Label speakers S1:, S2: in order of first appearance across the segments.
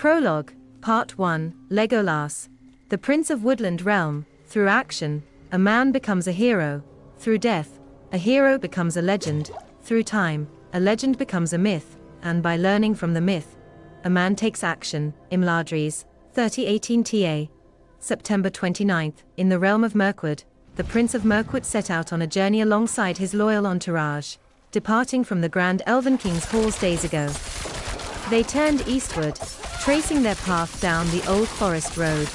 S1: Prologue, Part 1, Legolas. The Prince of Woodland Realm. Through action, a man becomes a hero. Through death, a hero becomes a legend. Through time, a legend becomes a myth. And by learning from the myth, a man takes action. Imladris, 3018 TA. September 29th, in the realm of Mirkwood, the Prince of Mirkwood set out on a journey alongside his loyal entourage, departing from the Grand Elven King's halls days ago. They turned eastward, tracing their path down the old forest road.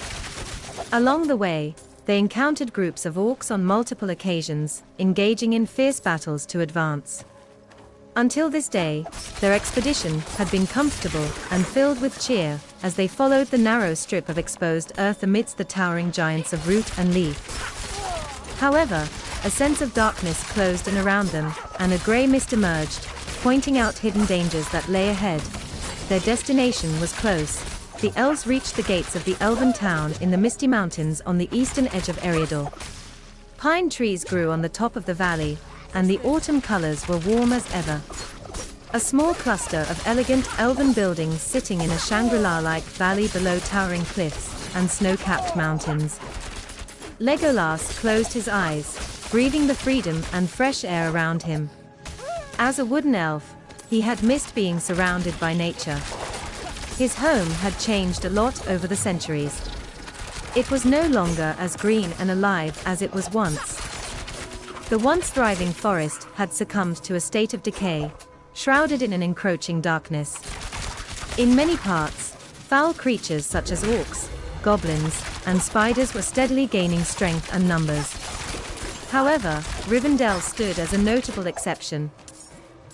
S1: Along the way, they encountered groups of orcs on multiple occasions, engaging in fierce battles to advance. Until this day, their expedition had been comfortable and filled with cheer as they followed the narrow strip of exposed earth amidst the towering giants of root and leaf. However, a sense of darkness closed in around them, and a grey mist emerged, pointing out hidden dangers that lay ahead. Their destination was close. The elves reached the gates of the elven town in the misty mountains on the eastern edge of Eriador. Pine trees grew on the top of the valley, and the autumn colors were warm as ever. A small cluster of elegant elven buildings sitting in a Shangri-La-like valley below towering cliffs and snow-capped mountains. Legolas closed his eyes, breathing the freedom and fresh air around him. As a wooden elf, he had missed being surrounded by nature. His home had changed a lot over the centuries. It was no longer as green and alive as it was once. The once thriving forest had succumbed to a state of decay, shrouded in an encroaching darkness. In many parts, foul creatures such as orcs, goblins, and spiders were steadily gaining strength and numbers. However, Rivendell stood as a notable exception.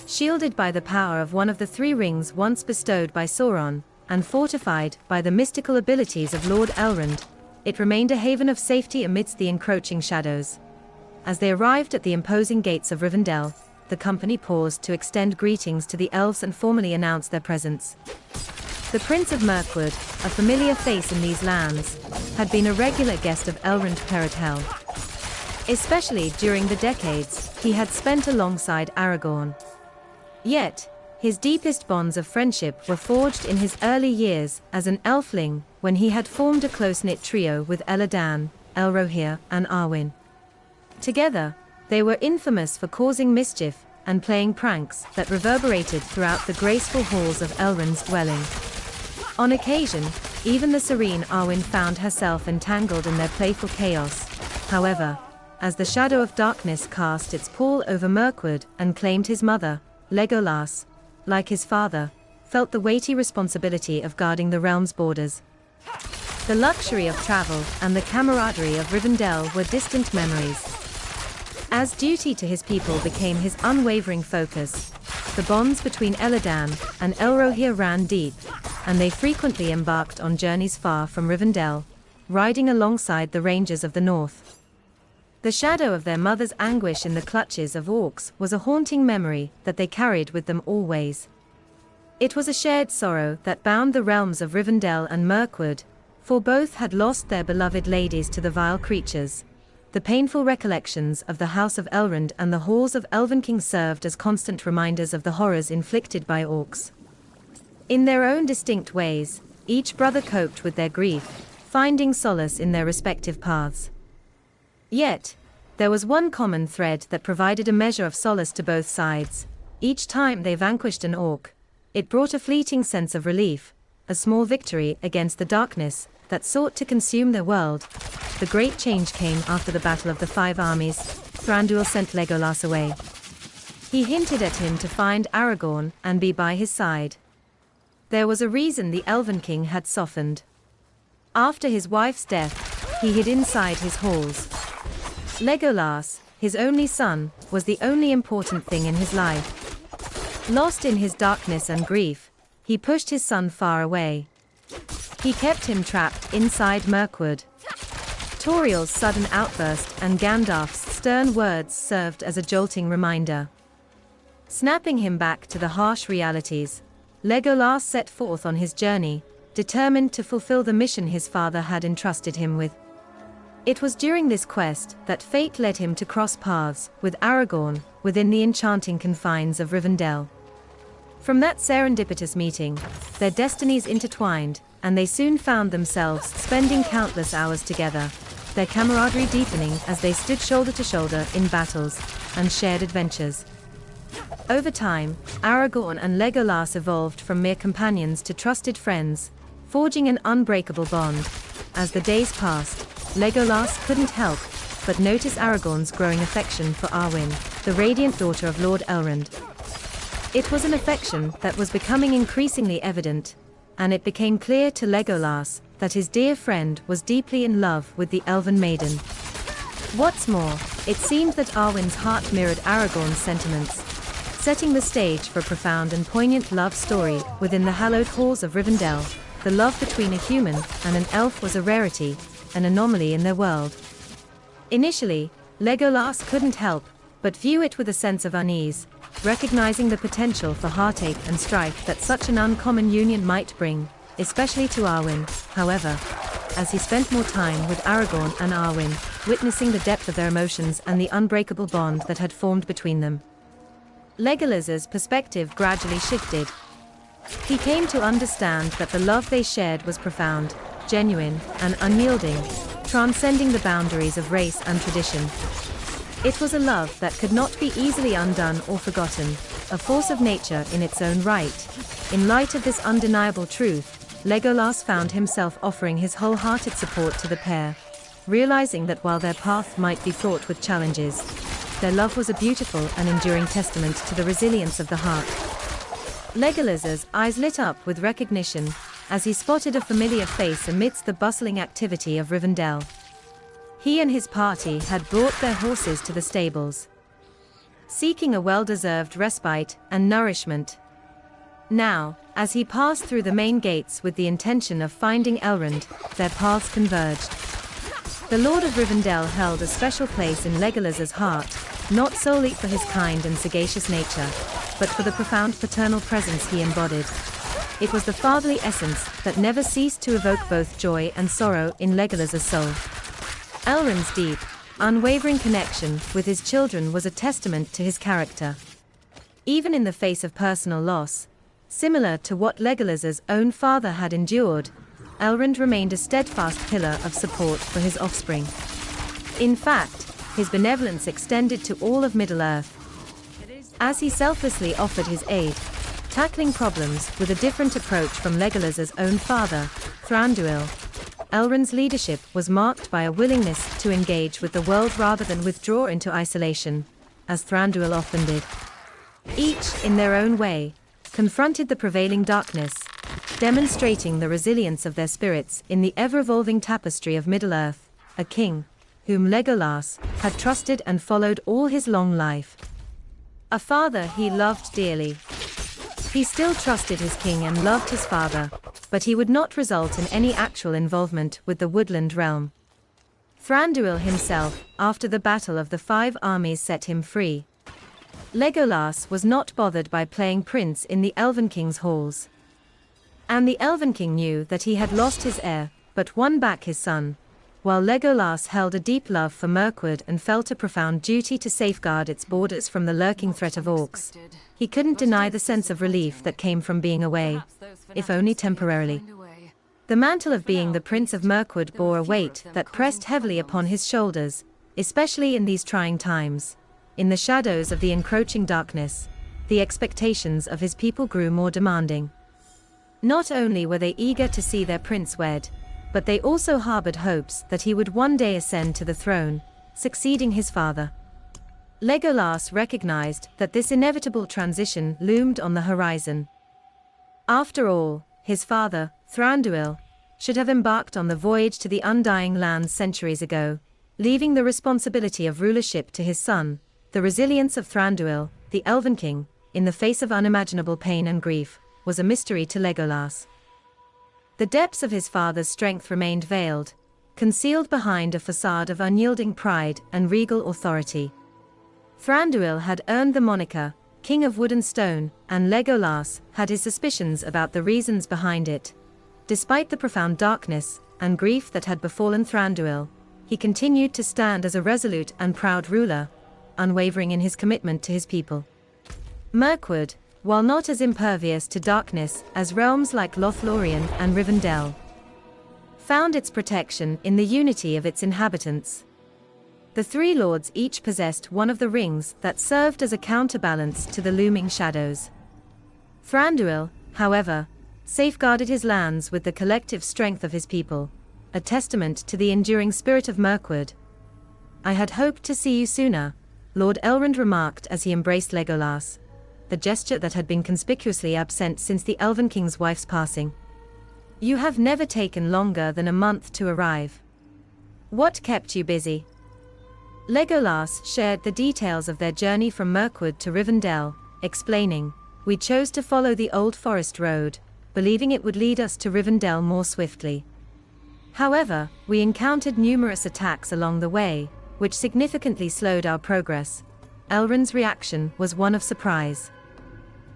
S1: Shielded by the power of one of the three rings once bestowed by Sauron, and fortified by the mystical abilities of Lord Elrond, it remained a haven of safety amidst the encroaching shadows. As they arrived at the imposing gates of Rivendell, the company paused to extend greetings to the elves and formally announce their presence. The Prince of Mirkwood, a familiar face in these lands, had been a regular guest of Elrond Peridhel. Especially during the decades he had spent alongside Aragorn. Yet, his deepest bonds of friendship were forged in his early years as an elfling, when he had formed a close-knit trio with Eladan, Elrohir, and Arwen. Together, they were infamous for causing mischief and playing pranks that reverberated throughout the graceful halls of Elrond's dwelling. On occasion, even the serene Arwen found herself entangled in their playful chaos. However, as the shadow of darkness cast its pall over Mirkwood and claimed his mother, Legolas, like his father, felt the weighty responsibility of guarding the realm's borders. The luxury of travel and the camaraderie of Rivendell were distant memories. As duty to his people became his unwavering focus, the bonds between Eladan and Elrohir ran deep, and they frequently embarked on journeys far from Rivendell, riding alongside the rangers of the north. The shadow of their mother's anguish in the clutches of orcs was a haunting memory that they carried with them always. It was a shared sorrow that bound the realms of Rivendell and Mirkwood, for both had lost their beloved ladies to the vile creatures. The painful recollections of the House of Elrond and the halls of Elvenking served as constant reminders of the horrors inflicted by orcs. In their own distinct ways, each brother coped with their grief, finding solace in their respective paths. Yet, there was one common thread that provided a measure of solace to both sides. Each time they vanquished an orc, it brought a fleeting sense of relief, a small victory against the darkness that sought to consume their world. The great change came after the Battle of the Five Armies. Thranduil sent Legolas away. He hinted at him to find Aragorn and be by his side. There was a reason the Elven King had softened. After his wife's death, he hid inside his halls. Legolas, his only son, was the only important thing in his life. Lost in his darkness and grief, he pushed his son far away. He kept him trapped inside Mirkwood. Tauriel's sudden outburst and Gandalf's stern words served as a jolting reminder. Snapping him back to the harsh realities, Legolas set forth on his journey, determined to fulfill the mission his father had entrusted him with. It was during this quest that fate led him to cross paths with Aragorn within the enchanting confines of Rivendell. From that serendipitous meeting, their destinies intertwined, and they soon found themselves spending countless hours together, their camaraderie deepening as they stood shoulder to shoulder in battles and shared adventures. Over time, Aragorn and Legolas evolved from mere companions to trusted friends, forging an unbreakable bond. As the days passed, Legolas couldn't help but notice Aragorn's growing affection for Arwen, the radiant daughter of Lord Elrond. It was an affection that was becoming increasingly evident, and it became clear to Legolas that his dear friend was deeply in love with the elven maiden. What's more, it seemed that Arwen's heart mirrored Aragorn's sentiments, setting the stage for a profound and poignant love story within the hallowed halls of Rivendell. The love between a human and an elf was a rarity, an anomaly in their world. Initially, Legolas couldn't help but view it with a sense of unease, recognizing the potential for heartache and strife that such an uncommon union might bring, especially to Arwen. However, as he spent more time with Aragorn and Arwen, witnessing the depth of their emotions and the unbreakable bond that had formed between them, Legolas's perspective gradually shifted. He came to understand that the love they shared was profound, genuine, and unyielding, transcending the boundaries of race and tradition. It was a love that could not be easily undone or forgotten, a force of nature in its own right. In light of this undeniable truth, Legolas found himself offering his wholehearted support to the pair, realizing that while their path might be fraught with challenges, their love was a beautiful and enduring testament to the resilience of the heart. Legolas's eyes lit up with recognition as he spotted a familiar face amidst the bustling activity of Rivendell. He and his party had brought their horses to the stables, seeking a well-deserved respite and nourishment. Now, as he passed through the main gates with the intention of finding Elrond, their paths converged. The Lord of Rivendell held a special place in Legolas's heart, not solely for his kind and sagacious nature, but for the profound paternal presence he embodied. It was the fatherly essence that never ceased to evoke both joy and sorrow in Legolas's soul. Elrond's deep, unwavering connection with his children was a testament to his character. Even in the face of personal loss, similar to what Legolas's own father had endured, Elrond remained a steadfast pillar of support for his offspring. In fact, his benevolence extended to all of Middle-earth, as he selflessly offered his aid, tackling problems with a different approach from Legolas's own father, Thranduil. Elrond's leadership was marked by a willingness to engage with the world rather than withdraw into isolation, as Thranduil often did. Each, in their own way, confronted the prevailing darkness, demonstrating the resilience of their spirits in the ever-evolving tapestry of Middle-earth, a king, whom Legolas had trusted and followed all his long life. A father he loved dearly. He still trusted his king and loved his father, but he would not result in any actual involvement with the Woodland realm. Thranduil himself, after the battle of the 5 armies, set him free. Legolas was not bothered by playing prince in the Elven King's halls. And the Elven King knew that he had lost his heir, but won back his son, while Legolas held a deep love for Mirkwood and felt a profound duty to safeguard its borders from the lurking threat of orcs. He couldn't deny the sense of relief that came from being away, if only temporarily. The mantle of being the Prince of Mirkwood bore a weight that pressed heavily upon his shoulders, especially in these trying times. In the shadows of the encroaching darkness, the expectations of his people grew more demanding. Not only were they eager to see their prince wed, but they also harbored hopes that he would one day ascend to the throne, succeeding his father. Legolas recognized that this inevitable transition loomed on the horizon. After all, his father, Thranduil, should have embarked on the voyage to the Undying Lands centuries ago, leaving the responsibility of rulership to his son. The resilience of Thranduil, the Elven King, in the face of unimaginable pain and grief, was a mystery to Legolas. The depths of his father's strength remained veiled, concealed behind a facade of unyielding pride and regal authority. Thranduil had earned the moniker, King of Wood and Stone, and Legolas had his suspicions about the reasons behind it. Despite the profound darkness and grief that had befallen Thranduil, he continued to stand as a resolute and proud ruler, unwavering in his commitment to his people. Mirkwood, while not as impervious to darkness as realms like Lothlorien and Rivendell, found its protection in the unity of its inhabitants. The three lords each possessed one of the rings that served as a counterbalance to the looming shadows. Thranduil, however, safeguarded his lands with the collective strength of his people, a testament to the enduring spirit of Mirkwood. "I had hoped to see you sooner," Lord Elrond remarked as he embraced Legolas, the gesture that had been conspicuously absent since the Elven King's wife's passing. "You have never taken longer than a month to arrive. What kept you busy?" Legolas shared the details of their journey from Mirkwood to Rivendell, explaining, "We chose to follow the old forest road, believing it would lead us to Rivendell more swiftly. However, we encountered numerous attacks along the way, which significantly slowed our progress." Elrond's reaction was one of surprise.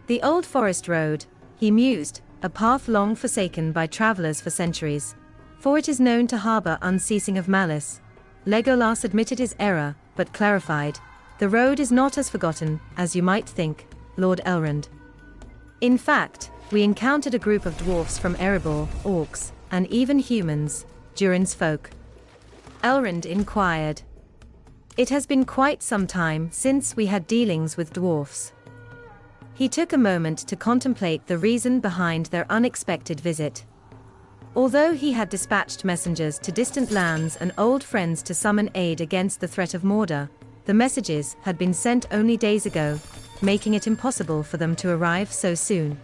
S1: "The old forest road," he mused, "a path long forsaken by travelers for centuries, for it is known to harbor unceasing of malice." Legolas admitted his error, but clarified, "The road is not as forgotten as you might think, Lord Elrond. In fact, we encountered a group of dwarfs from Erebor, orcs, and even humans, Durin's folk." Elrond inquired. "It has been quite some time since we had dealings with dwarfs." He took a moment to contemplate the reason behind their unexpected visit. Although he had dispatched messengers to distant lands and old friends to summon aid against the threat of Mordor, the messages had been sent only days ago, making it impossible for them to arrive so soon.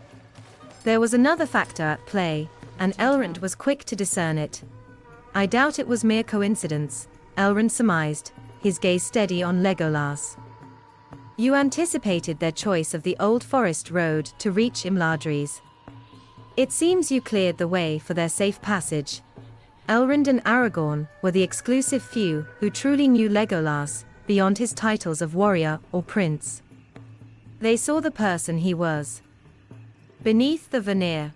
S1: There was another factor at play, and Elrond was quick to discern it. "I doubt it was mere coincidence," Elrond surmised, his gaze steady on Legolas. "You anticipated their choice of the old forest road to reach Imladris. It seems you cleared the way for their safe passage." Elrond and Aragorn were the exclusive few who truly knew Legolas beyond his titles of warrior or prince. They saw the person he was beneath the veneer.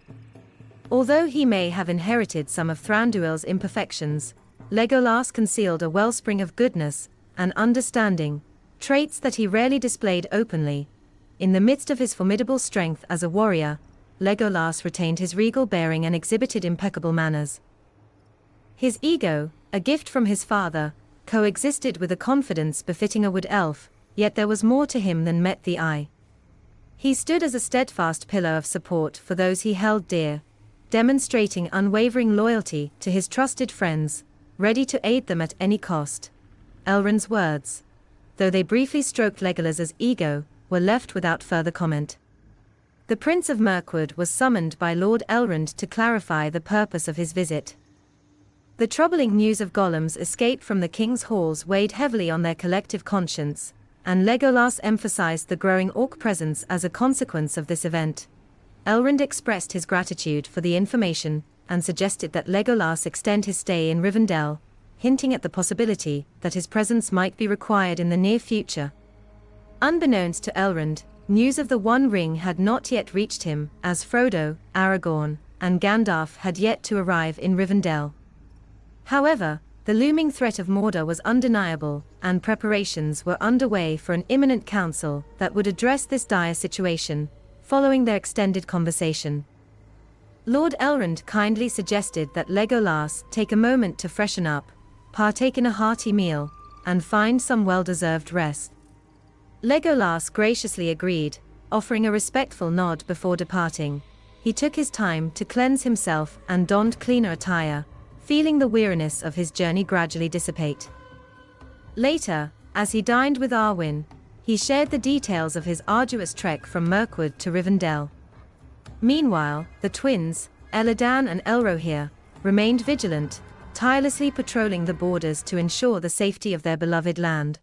S1: Although he may have inherited some of Thranduil's imperfections, Legolas concealed a wellspring of goodness and understanding, traits that he rarely displayed openly. In the midst of his formidable strength as a warrior, Legolas retained his regal bearing and exhibited impeccable manners. His ego, a gift from his father, coexisted with a confidence befitting a wood elf, yet there was more to him than met the eye. He stood as a steadfast pillar of support for those he held dear, demonstrating unwavering loyalty to his trusted friends, ready to aid them at any cost. Elrond's words, though they briefly stroked Legolas's ego, were left without further comment. The Prince of Mirkwood was summoned by Lord Elrond to clarify the purpose of his visit. The troubling news of Gollum's escape from the king's halls weighed heavily on their collective conscience, and Legolas emphasized the growing orc presence as a consequence of this event. Elrond expressed his gratitude for the information, and suggested that Legolas extend his stay in Rivendell, hinting at the possibility that his presence might be required in the near future. Unbeknownst to Elrond, news of the One Ring had not yet reached him, as Frodo, Aragorn, and Gandalf had yet to arrive in Rivendell. However, the looming threat of Mordor was undeniable, and preparations were underway for an imminent council that would address this dire situation, following their extended conversation. Lord Elrond kindly suggested that Legolas take a moment to freshen up, partake in a hearty meal, and find some well-deserved rest. Legolas graciously agreed, offering a respectful nod before departing. He took his time to cleanse himself and donned cleaner attire, feeling the weariness of his journey gradually dissipate. Later, as he dined with Arwen, he shared the details of his arduous trek from Mirkwood to Rivendell. Meanwhile, the twins, Elladan and Elrohir, remained vigilant, tirelessly patrolling the borders to ensure the safety of their beloved land.